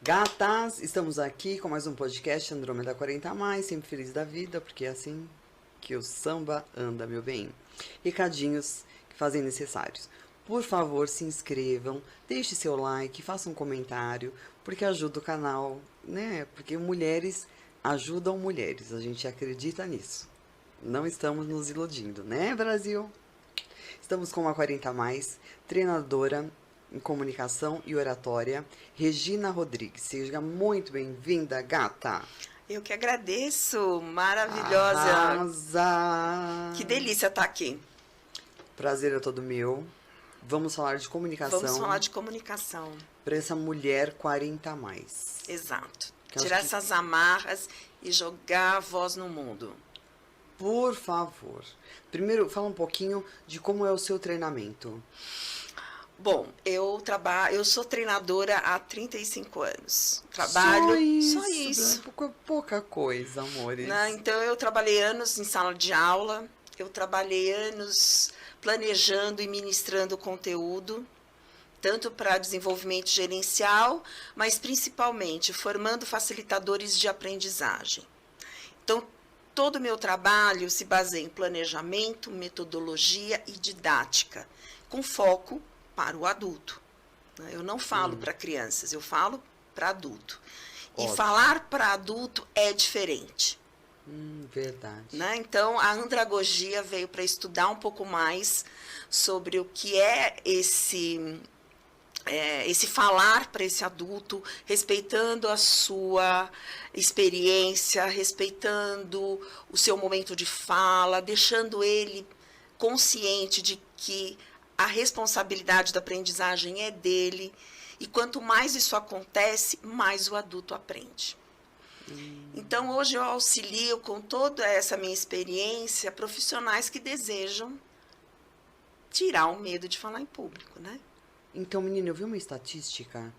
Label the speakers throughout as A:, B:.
A: Gatas, estamos aqui com mais um podcast Andrômeda 40+, sempre feliz da vida, porque é assim que o samba anda, meu bem. Recadinhos que fazem necessários. Por favor, se inscrevam, deixe seu like, faça um comentário, porque ajuda o canal, né? Porque mulheres ajudam mulheres, a gente acredita nisso. Não estamos nos iludindo, né, Brasil? Estamos com a 40+, treinadora em comunicação e oratória, Regina Rodrigues. Seja muito bem-vinda, gata.
B: Eu que agradeço, maravilhosa.
A: Arrasa.
B: Que delícia estar aqui.
A: Prazer é todo meu. Vamos falar de comunicação.
B: Vamos falar de comunicação.
A: Para essa mulher 40+.
B: Exato. Tirar essas amarras e jogar a voz no mundo.
A: Por favor. Primeiro, fala um pouquinho de como é o seu treinamento.
B: Bom, eu sou treinadora há 35 anos. Trabalho
A: Só isso. Pouca coisa, amores.
B: Então, eu trabalhei anos em sala de aula, eu trabalhei anos planejando e ministrando conteúdo, tanto para desenvolvimento gerencial, mas principalmente formando facilitadores de aprendizagem. Então, todo o meu trabalho se baseia em planejamento, metodologia e didática, com foco para o adulto. Eu não falo para crianças, eu falo para adulto.
A: Ótimo.
B: E falar para adulto é diferente.
A: Verdade.
B: Então, a andragogia veio para estudar um pouco mais sobre o que é esse falar para esse adulto, respeitando a sua experiência, respeitando o seu momento de fala, deixando ele consciente de que a responsabilidade da aprendizagem é dele, e quanto mais isso acontece, mais o adulto aprende. Então, hoje eu auxilio com toda essa minha experiência profissionais que desejam tirar o medo de falar em público, né?
A: Então, menina, eu vi uma estatística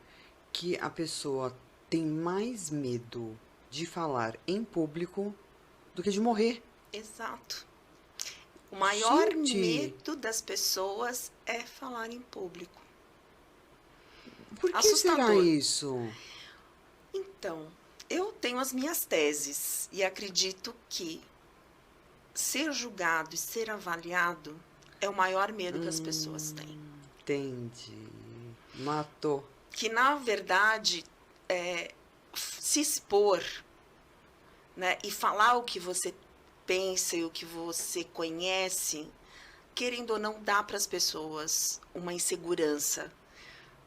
A: que a pessoa tem mais medo de falar em público do que de morrer.
B: Exato. O maior medo das pessoas é falar em público.
A: Por que será isso?
B: Então, eu tenho as minhas teses e acredito que ser julgado e ser avaliado é o maior medo que as pessoas têm.
A: Entendi. Matou.
B: Que, na verdade, se expor, né, e falar o que você pensa e o que você conhece, querendo ou não, dá para as pessoas uma insegurança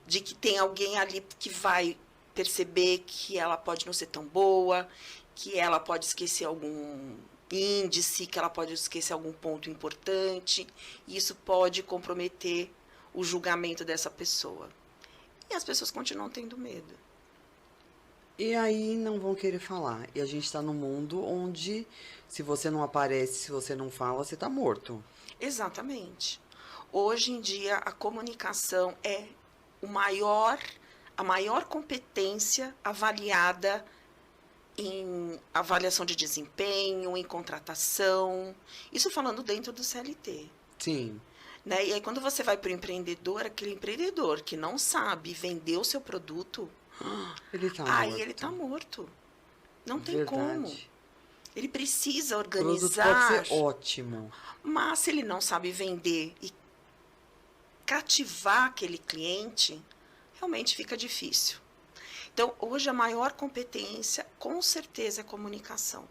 B: de que tem alguém ali que vai perceber que ela pode não ser tão boa, que ela pode esquecer algum índice, que ela pode esquecer algum ponto importante, e isso pode comprometer o julgamento dessa pessoa. E as pessoas continuam tendo medo.
A: E aí não vão querer falar. E a gente está num mundo onde, se você não aparece, se você não fala, você está morto.
B: Exatamente. Hoje em dia, a comunicação é a maior competência avaliada em avaliação de desempenho, em contratação. Isso falando dentro do CLT.
A: Sim.
B: E aí, quando você vai para o empreendedor, aquele empreendedor que não sabe vender o seu produto,
A: ele tá
B: aí
A: morto.
B: ele está morto. Não tem
A: Verdade.
B: como. Ele precisa
A: O produto
B: organizar.
A: pode ser ótimo.
B: Mas se ele não sabe vender e cativar aquele cliente, realmente fica difícil. Então, hoje a maior competência, com certeza, é comunicação.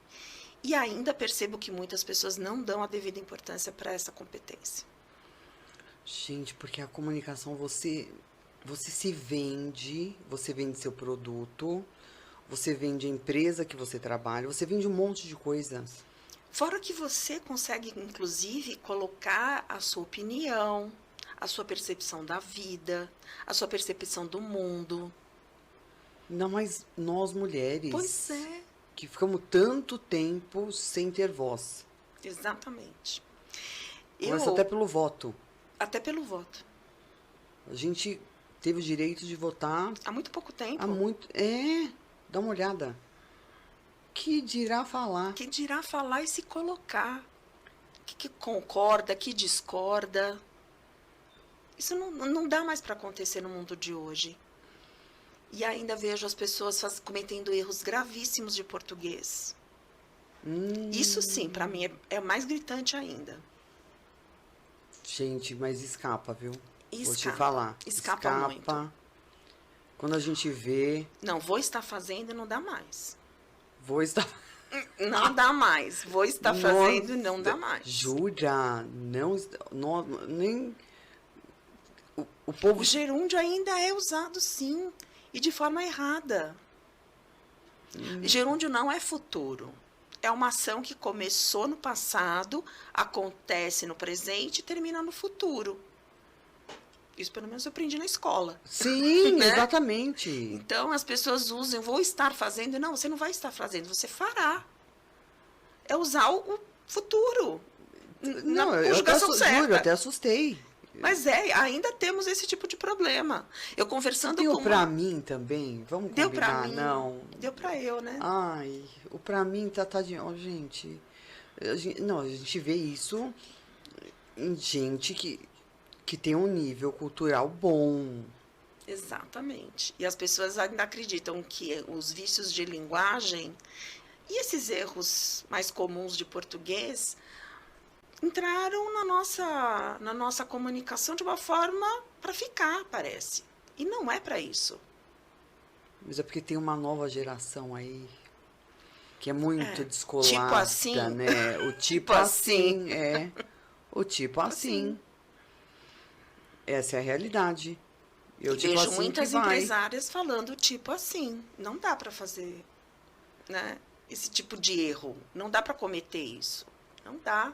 B: E ainda percebo que muitas pessoas não dão a devida importância para essa competência.
A: Gente, porque a comunicação, você se vende, você vende seu produto, você vende a empresa que você trabalha, você vende um monte de coisas.
B: Fora que você consegue, inclusive, colocar a sua opinião, a sua percepção da vida, a sua percepção do mundo.
A: Ainda mais nós mulheres.
B: Pois é.
A: Que ficamos tanto tempo sem ter voz.
B: Exatamente.
A: Começa até pelo voto.
B: Até pelo voto.
A: A gente teve o direito de votar
B: Há muito pouco tempo.
A: há muito... dá uma olhada. Que dirá falar?
B: Que dirá falar e se colocar. Que concorda, que discorda. Isso não dá mais para acontecer no mundo de hoje. E ainda vejo as pessoas cometendo erros gravíssimos de português. Isso sim, para mim, é mais gritante ainda.
A: Gente, mas escapa, viu? Vou te
B: Escapa.
A: falar.
B: Escapa muito.
A: Quando a gente vê...
B: Não, vou estar fazendo e não dá mais.
A: Vou estar...
B: Não dá mais. Vou estar fazendo e não dá mais.
A: Jura? Não, nem... O povo...
B: O gerúndio ainda é usado, sim. E de forma errada. Gerúndio não é futuro. É uma ação que começou no passado, acontece no presente e termina no futuro. Isso, pelo menos, eu aprendi na escola.
A: Sim,
B: né?
A: Exatamente.
B: Então, as pessoas usam, vou estar fazendo. Não, você não vai estar fazendo, você fará. É usar o futuro.
A: Não,
B: na
A: eu
B: conjugação certa.
A: juro, eu até assustei.
B: Mas ainda temos esse tipo de problema. Eu conversando
A: Deu
B: com
A: pra mim também? Vamos
B: Deu
A: combinar?
B: pra mim.
A: Não.
B: Deu pra eu, né?
A: Ai, o pra mim tá de... Ó, gente... Não, a gente vê isso em gente que tem um nível cultural bom.
B: Exatamente. E as pessoas ainda acreditam que os vícios de linguagem e esses erros mais comuns de português entraram na nossa comunicação de uma forma para ficar, parece. E não é para isso.
A: Mas é porque tem uma nova geração aí que é muito descolada,
B: tipo assim.
A: né? O tipo assim, é. O tipo assim. Essa é a realidade. Eu tipo
B: vejo
A: assim
B: muitas
A: que vai.
B: empresárias falando tipo assim. Não dá para fazer, né, esse tipo de erro. Não dá para cometer isso. Não dá.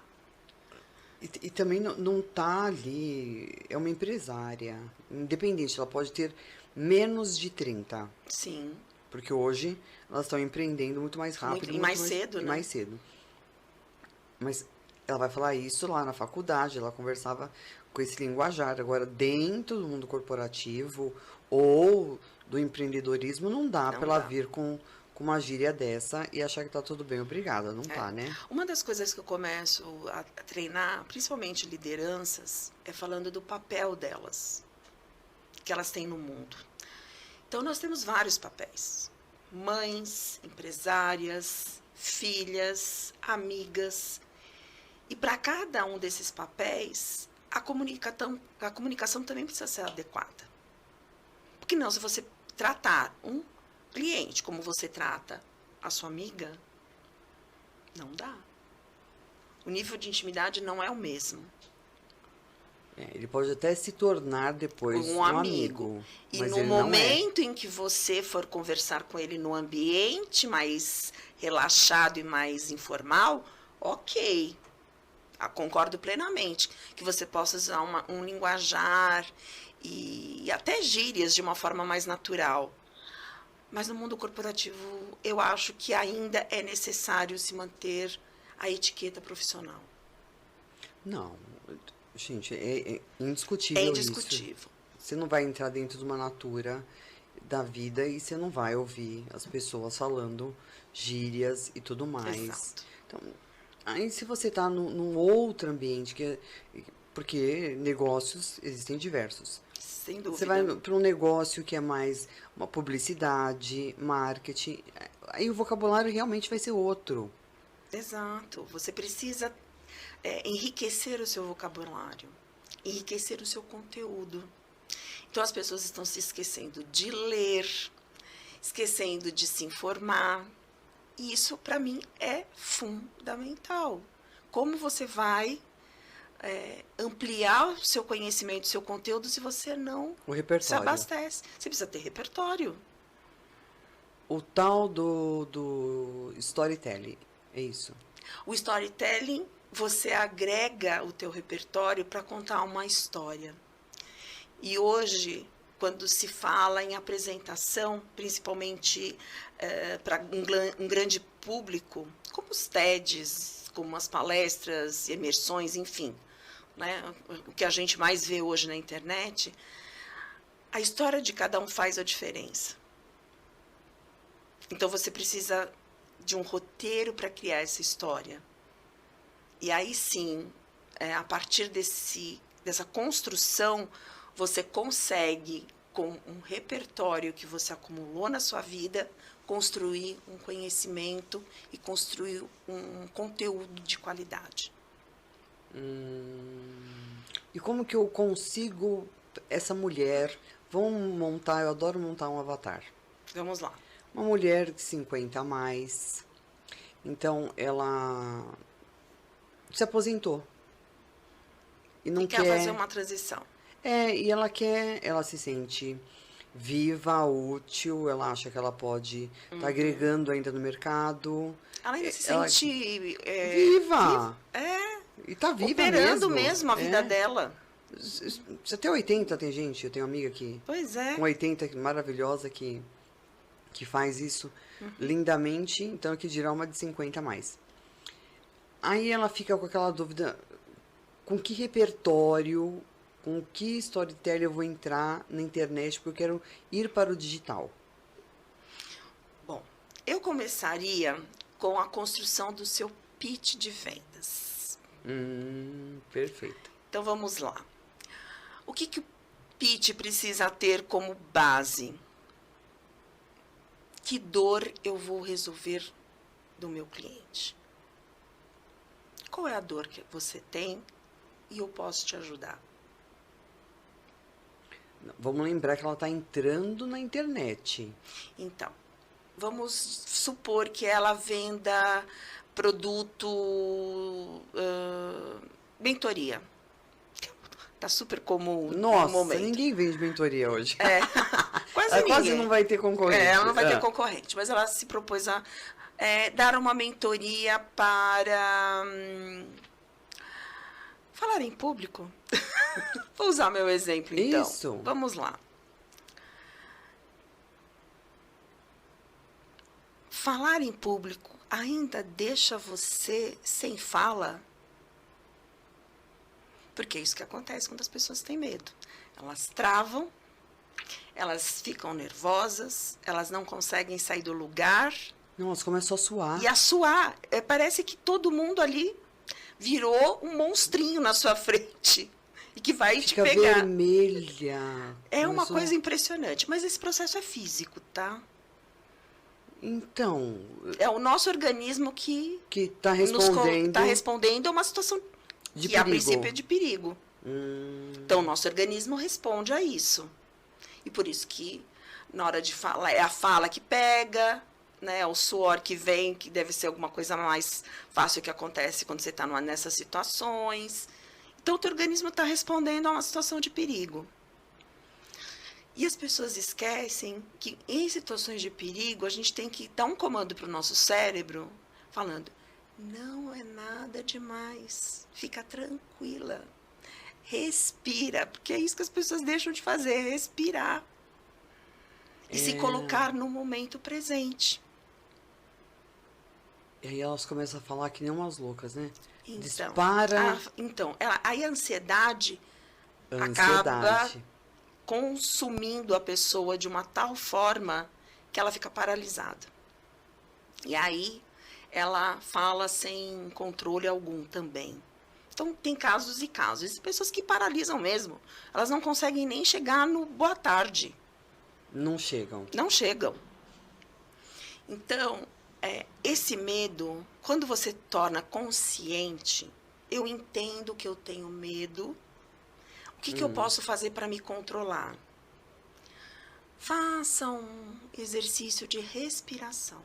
A: E também não tá ali. É uma empresária. Independente, ela pode ter menos de 30.
B: Sim.
A: Porque hoje elas estão empreendendo muito mais rápido.
B: E mais cedo,
A: e
B: né?
A: mais cedo. Mas ela vai falar isso lá na faculdade, ela conversava com esse linguajar. Agora, dentro do mundo corporativo ou do empreendedorismo, não dá para ela vir com uma gíria dessa e achar que tá tudo bem, obrigada. Não tá, né?
B: Uma das coisas que eu começo a treinar, principalmente lideranças, é falando do papel delas, que elas têm no mundo. Então, nós temos vários papéis. Mães, empresárias, filhas, amigas. E para cada um desses papéis, a comunicação também precisa ser adequada. Porque não, se você tratar um cliente como você trata a sua amiga, não dá. O nível de intimidade não é o mesmo.
A: Ele pode até se tornar depois um amigo.
B: E
A: mas
B: no
A: ele
B: momento em que você for conversar com ele no ambiente mais relaxado e mais informal, ok. Concordo plenamente que você possa usar um linguajar e até gírias de uma forma mais natural. Mas no mundo corporativo, eu acho que ainda é necessário se manter a etiqueta profissional.
A: Não, gente, é indiscutível.
B: É indiscutível.
A: Isso. Você não vai entrar dentro de uma natura da vida e você não vai ouvir as pessoas falando gírias e tudo mais.
B: Exato.
A: Então, aí se você está num outro ambiente, porque negócios existem diversos.
B: Sem dúvida.
A: Você vai para um negócio que é mais uma publicidade, marketing, aí o vocabulário realmente vai ser outro.
B: Exato. Você precisa enriquecer o seu vocabulário, enriquecer o seu conteúdo. Então, as pessoas estão se esquecendo de ler, esquecendo de se informar. E isso, para mim, é fundamental. Como você vai ampliar o seu conhecimento, o seu conteúdo, se você não se abastece? Você precisa ter repertório.
A: O tal do storytelling, é isso?
B: O storytelling, você agrega o teu repertório para contar uma história. E hoje, quando se fala em apresentação, principalmente para um grande público, como os TEDs, como as palestras, imersões, enfim, né, o que a gente mais vê hoje na internet, A história de cada um faz a diferença. Então você precisa de um roteiro para criar essa história. E aí sim, a partir dessa construção, você consegue, com um repertório que você acumulou na sua vida, construir um conhecimento e construir um conteúdo de qualidade.
A: E como que eu consigo essa mulher? Vamos montar, eu adoro montar um avatar.
B: Vamos lá.
A: Uma mulher de 50 a mais. Então, ela se aposentou. E não
B: quer fazer uma transição.
A: E ela se sente viva, útil, ela acha que ela pode estar agregando ainda no mercado.
B: Ela ainda se sente
A: viva. E tá viva
B: operando mesmo a vida dela.
A: Você até 80 tem gente, eu tenho uma amiga aqui.
B: Pois é.
A: Com 80, maravilhosa, que faz isso lindamente, então que dirá uma de 50 a mais. Aí ela fica com aquela dúvida, com que repertório, com que storytelling eu vou entrar na internet, porque eu quero ir para o digital.
B: Bom, eu começaria com a construção do seu pitch de vendas.
A: Perfeito.
B: Então vamos lá. O que o pitch precisa ter como base? Que dor eu vou resolver do meu cliente? Qual é a dor que você tem e eu posso te ajudar?
A: Vamos lembrar que ela está entrando na internet.
B: Então, vamos supor que ela venda produto, mentoria. Tá super comum
A: no
B: momento.
A: Ninguém vende mentoria hoje.
B: Quase
A: não vai ter concorrente.
B: Ela não vai ter concorrente, mas ela se propôs a dar uma mentoria para falar em público. Vou usar meu exemplo, então.
A: Isso.
B: Vamos lá. Falar em público ainda deixa você sem fala? Porque é isso que acontece quando as pessoas têm medo. Elas travam, elas ficam nervosas, elas não conseguem sair do lugar.
A: Não, elas começam a suar.
B: E a suar. Parece que todo mundo ali virou um monstrinho na sua frente. E que vai
A: Fica
B: te pegar.
A: Vermelha.
B: É uma coisa impressionante. Mas esse processo é físico, tá?
A: Então...
B: É o nosso organismo que
A: está respondendo.
B: Está respondendo a uma situação
A: de
B: que,
A: perigo.
B: a princípio, é de perigo. Então, o nosso organismo responde a isso. E por isso que, na hora de falar, é a fala que pega, né? O suor que vem, que deve ser alguma coisa mais fácil que acontece quando você está nessas situações. Então, o teu organismo está respondendo a uma situação de perigo. E as pessoas esquecem que, em situações de perigo, a gente tem que dar um comando para o nosso cérebro, falando, não é nada demais, fica tranquila, respira, porque é isso que as pessoas deixam de fazer, respirar. E se colocar no momento presente.
A: E aí elas começam a falar que nem umas loucas, né?
B: Então,
A: dispara.
B: Aí a ansiedade acaba consumindo a pessoa de uma tal forma que ela fica paralisada. E aí ela fala sem controle algum também. Então, tem casos e casos. Existem pessoas que paralisam mesmo. Elas não conseguem nem chegar no boa tarde.
A: Não chegam.
B: Não chegam. Então, esse medo, quando você torna consciente, eu entendo que eu tenho medo, o que eu posso fazer para me controlar? Faça um exercício de respiração.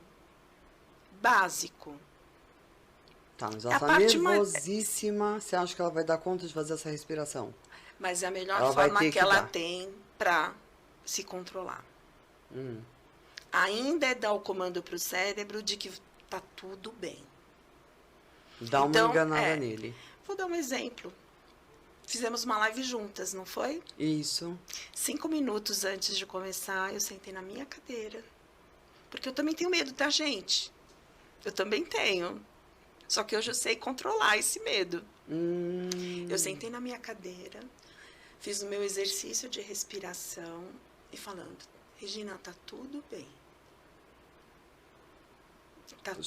B: Básico.
A: Tá, mas ela tá nervosíssima. Você acha que ela vai dar conta de fazer essa respiração?
B: Mas é a melhor forma que ela tem para se controlar. Ainda é dar o comando para o cérebro de que tá tudo bem.
A: Dá uma enganada nele.
B: Vou dar um exemplo. Fizemos uma live juntas, não foi?
A: Isso.
B: 5 minutos antes de começar, eu sentei na minha cadeira. Porque eu também tenho medo, tá, gente? Eu também tenho. Só que hoje eu sei controlar esse medo. Eu sentei na minha cadeira, Fiz o meu exercício de respiração e falando, Regina, tá tudo bem. Tá tudo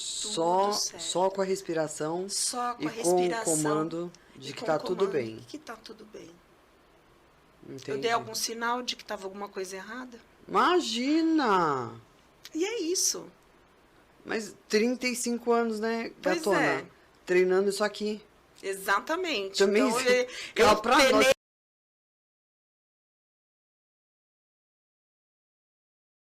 B: certo.
A: Só com a respiração
B: Só com
A: e
B: a respiração.
A: com o comando de que
B: com
A: tá
B: o
A: tudo
B: comando
A: bem.
B: que tá tudo bem.
A: Entendi.
B: Eu dei algum sinal de que estava alguma coisa errada?
A: Imagina!
B: E é isso.
A: Mas 35 anos, né,
B: Pois
A: gatona?
B: é.
A: Treinando isso aqui.
B: Exatamente.
A: Também
B: Então,
A: fala pra nós.